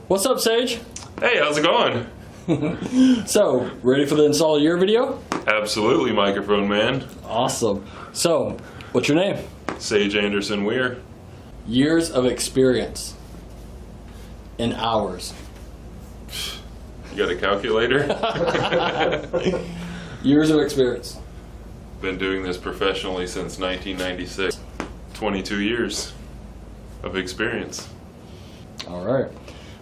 What's up, Sage? Hey, how's it going? So, ready for the install year video? Absolutely, microphone man. Awesome. So, what's your name? Sage Anderson Weir. Years of experience in hours. You got a calculator? Years of experience. Been doing this professionally since 1996. 22 years of experience. All right.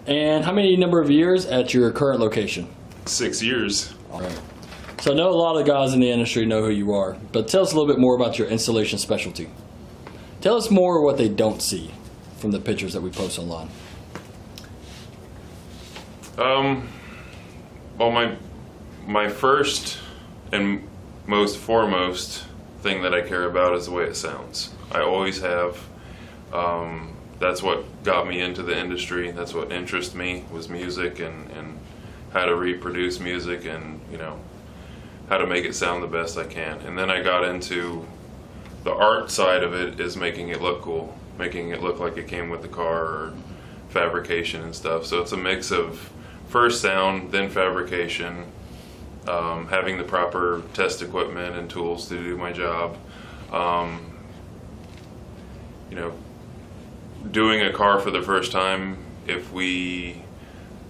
And how many number of years at your current location? 6 years. All right. So I know a lot of guys in the industry know who you are, but tell us a little bit more about your installation specialty. Tell us more what they don't see from the pictures that we post online. Well, my first and most foremost thing that I care about is the way it sounds. I always have. That's what got me into the industry. That's what interested me, was music and how to reproduce music and, you know, how to make it sound the best I can. And then I got into the art side of it, is making it look cool, making it look like it came with the car, or fabrication and stuff. So it's a mix of first sound, then fabrication, having the proper test equipment and tools to do my job. You know, doing a car for the first time, if we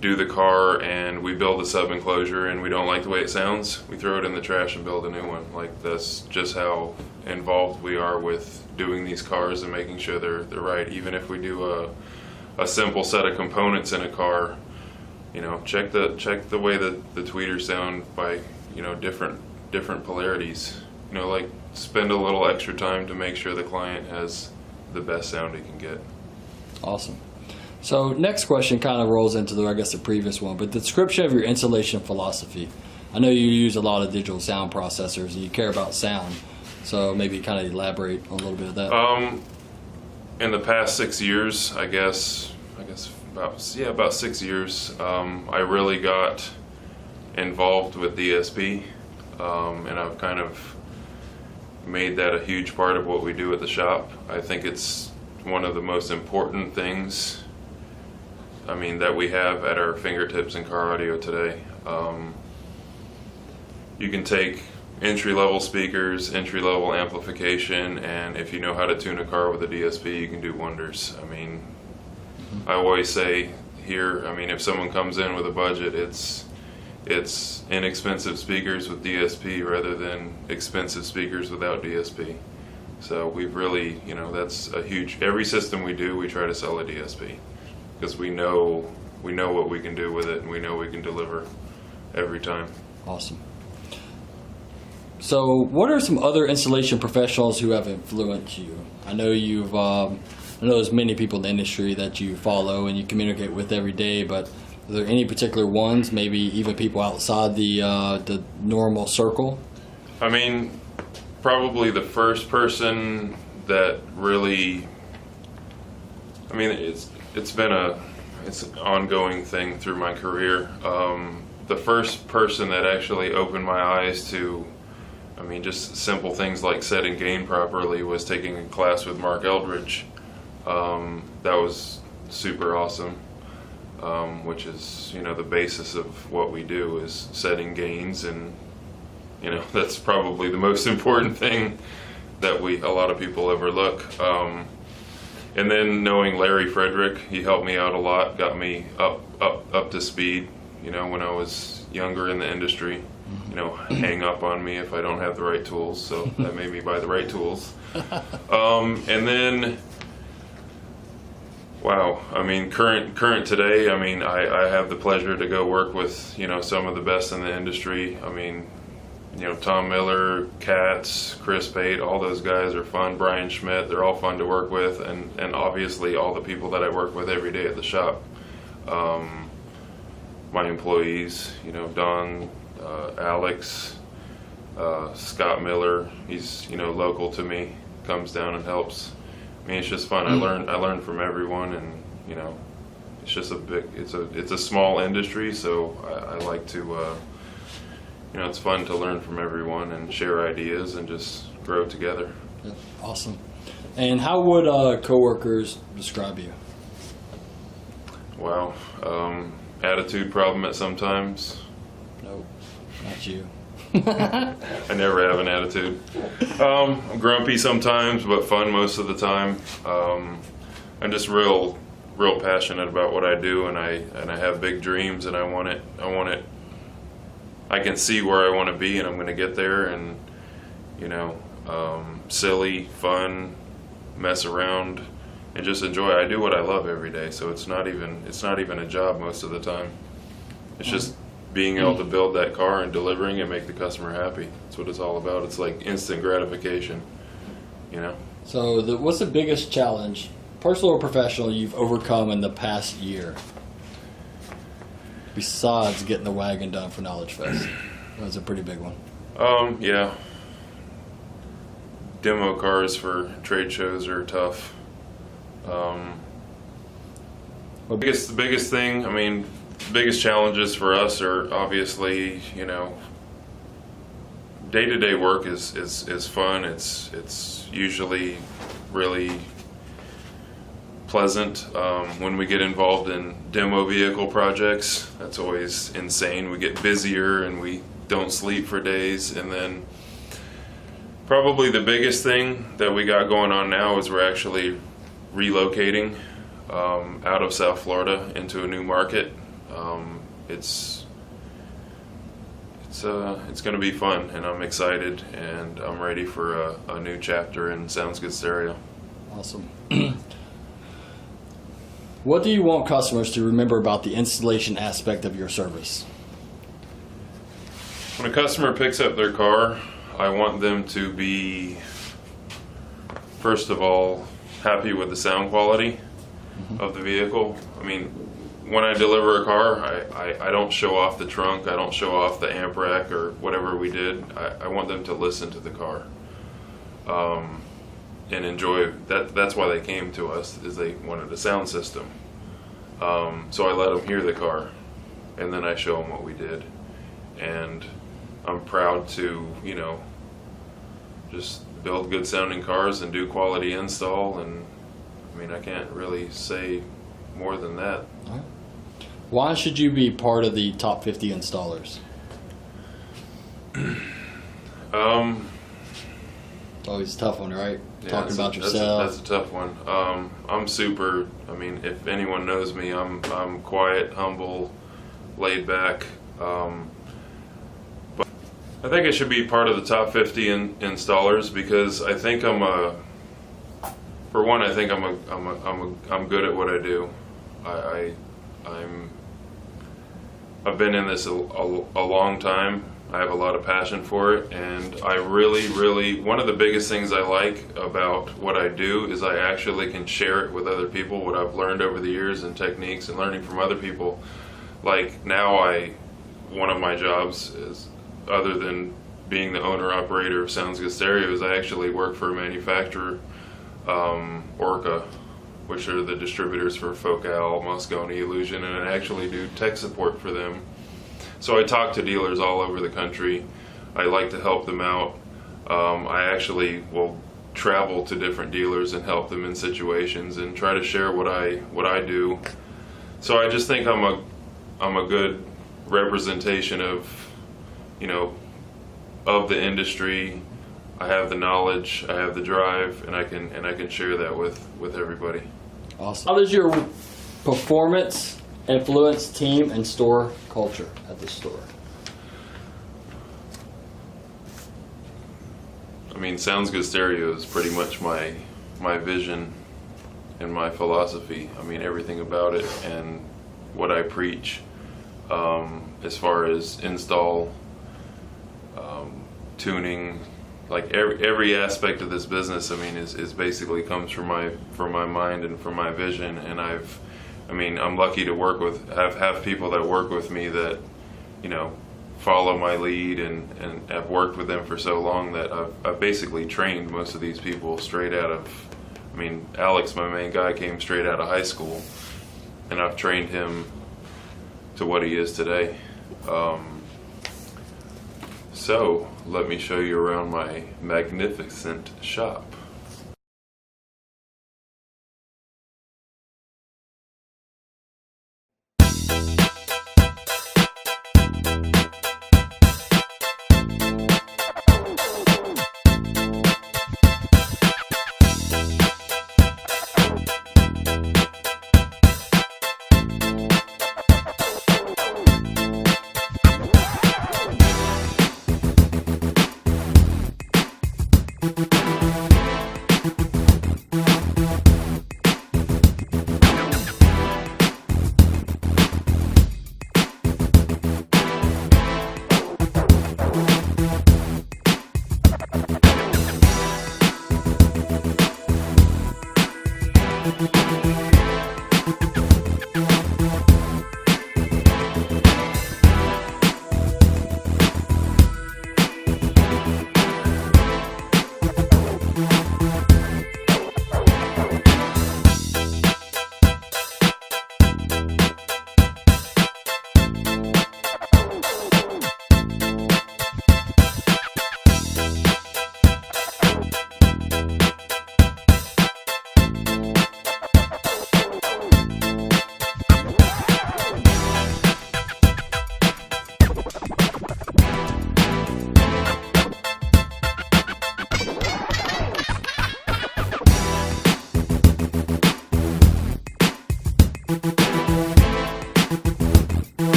do the car and we build a sub enclosure and we don't like the way it sounds, we throw it in the trash and build a new one. Like, that's just how involved we are with doing these cars and making sure they're right. Even if we do a simple set of components in a car, you know, check the way that the tweeters sound by, you know, different polarities. You know, like, spend a little extra time to make sure the client has the best sound he can get. Awesome. So next question kind of rolls into the previous one, but the description of your installation philosophy. I know you use a lot of digital sound processors and you care about sound, so maybe kind of elaborate on a little bit of that. In the past 6 years, I guess about 6 years, I really got involved with DSP, and I've kind of made that a huge part of what we do at the shop. I think it's one of the most important things, I mean, that we have at our fingertips in car audio today. You can take entry-level speakers, entry-level amplification, and if you know how to tune a car with a DSP, you can do wonders. I mean, I always say here, I mean, if someone comes in with a budget, it's inexpensive speakers with DSP rather than expensive speakers without DSP. So we've really, you know, that's a huge, every system we do, we try to sell a DSP because we know what we can do with it and we know we can deliver every time. Awesome. So what are some other installation professionals who have influenced you? I know I know there's many people in the industry that you follow and you communicate with every day, but are there any particular ones, maybe even people outside the normal circle? I mean, probably the first person that really, I mean, it's been an ongoing thing through my career. The first person that actually opened my eyes to, I mean, just simple things like setting gain properly was taking a class with Mark Eldridge. That was super awesome. Which is, you know, the basis of what we do is setting gains, and, you know, that's probably the most important thing that a lot of people overlook. And then knowing Larry Frederick, he helped me out a lot, got me up to speed, you know, when I was younger in the industry. You know, hang up on me if I don't have the right tools, so that made me buy the right tools. And then, wow, I mean, current today, I mean, I have the pleasure to go work with, you know, some of the best in the industry. I mean, you know, Tom Miller, Katz, Chris Pate, all those guys are fun. Brian Schmidt, they're all fun to work with, and obviously all the people that I work with every day at the shop. My employees, you know, Don, Alex, Scott Miller, he's, you know, local to me, comes down and helps. I mean, it's just fun. I learn from everyone, and, you know, it's just it's a small industry, so I like to, you know, it's fun to learn from everyone and share ideas and just grow together. Yeah, awesome. And how would coworkers describe you? Wow. Attitude problem at sometimes. Nope, not you. I never have an attitude. I'm grumpy sometimes, but fun most of the time. I'm just real passionate about what I do, and I have big dreams, and I want it. I can see where I want to be, and I'm going to get there. And silly, fun, mess around, and just enjoy. I do what I love every day, so it's not even a job most of the time. It's just being able to build that car and delivering and make the customer happy. That's what it's all about. It's like instant gratification, So what's the biggest challenge, personal or professional, you've overcome in the past year? Besides getting the wagon done for Knowledge Fest. That was a pretty big one. Yeah. Demo cars for trade shows are tough. The biggest thing, biggest challenges for us are obviously, day-to-day work is fun. It's usually really pleasant. When we get involved in demo vehicle projects, that's always insane. We get busier and we don't sleep for days. And then probably the biggest thing that we got going on now is we're actually relocating out of South Florida into a new market. It's going to be fun, and I'm excited, and I'm ready for a new chapter in Sounds Good Stereo. Awesome. What do you want customers to remember about the installation aspect of your service? When a customer picks up their car, I want them to be, first of all, happy with the sound quality of the vehicle. When I deliver a car, I don't show off the trunk, I don't show off the amp rack or whatever we did. I want them to listen to the car and enjoy that. That's why they came to us, is they wanted a sound system. So I let them hear the car, and then I show them what we did. And I'm proud to, just build good sounding cars and do quality install. And I can't really say more than that. Why should you be part of the top 50 installers? It's always a tough one, right? Yeah, Talking about yourself. That's a tough one. I'm super. If anyone knows me, I'm quiet, humble, laid back. But I think I should be part of the top 50 installers because I think I'm good at what I do. I've been in this a long time. I have a lot of passion for it, and I really, one of the biggest things I like about what I do is I actually can share it with other people, what I've learned over the years and techniques and learning from other people. Like now one of my jobs is, other than being the owner-operator of Sounds Good Stereo, is I actually work for a manufacturer, Orca, which are the distributors for Focal, Moscone, Illusion, and I actually do tech support for them. So I talk to dealers all over the country. I like to help them out. I actually will travel to different dealers and help them in situations and try to share what I do. So I just think I'm a good representation of, of the industry. I have the knowledge, I have the drive, and I can share that with everybody. Awesome. How does your performance influence team and store culture at the store? Sounds Good Stereo is pretty much my vision and my philosophy. Everything about it and what I preach, as far as install, tuning, like every aspect of this business, is basically comes from my mind and from my vision. And I'm lucky to work with, have people that work with me that, follow my lead and have worked with them for so long that I've basically trained most of these people straight out of, Alex, my main guy, came straight out of high school, and I've trained him to what he is today. So let me show you around my magnificent shop.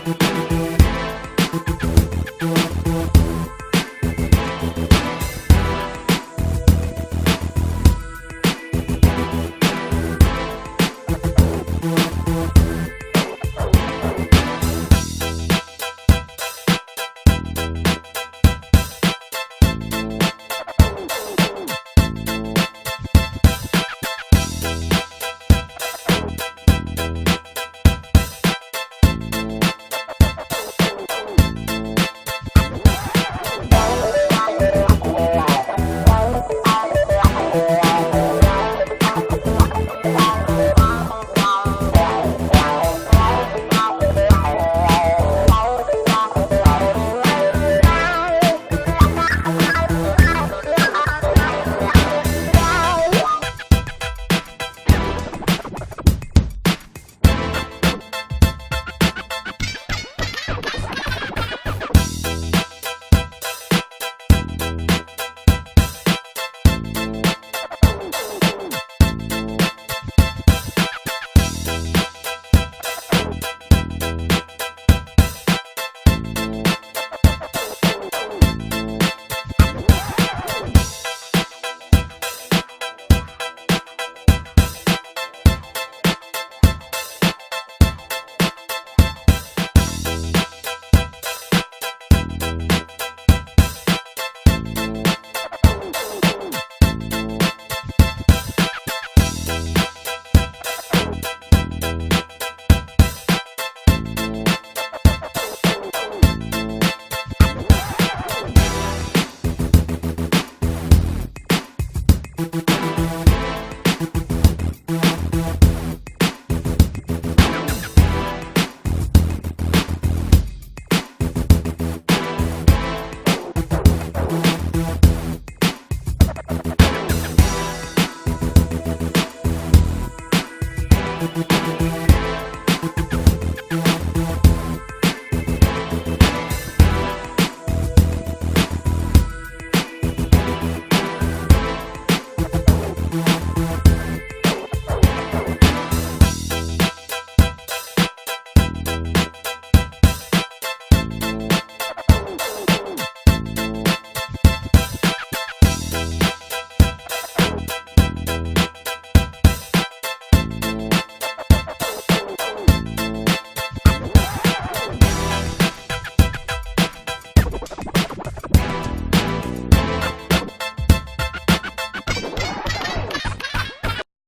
you.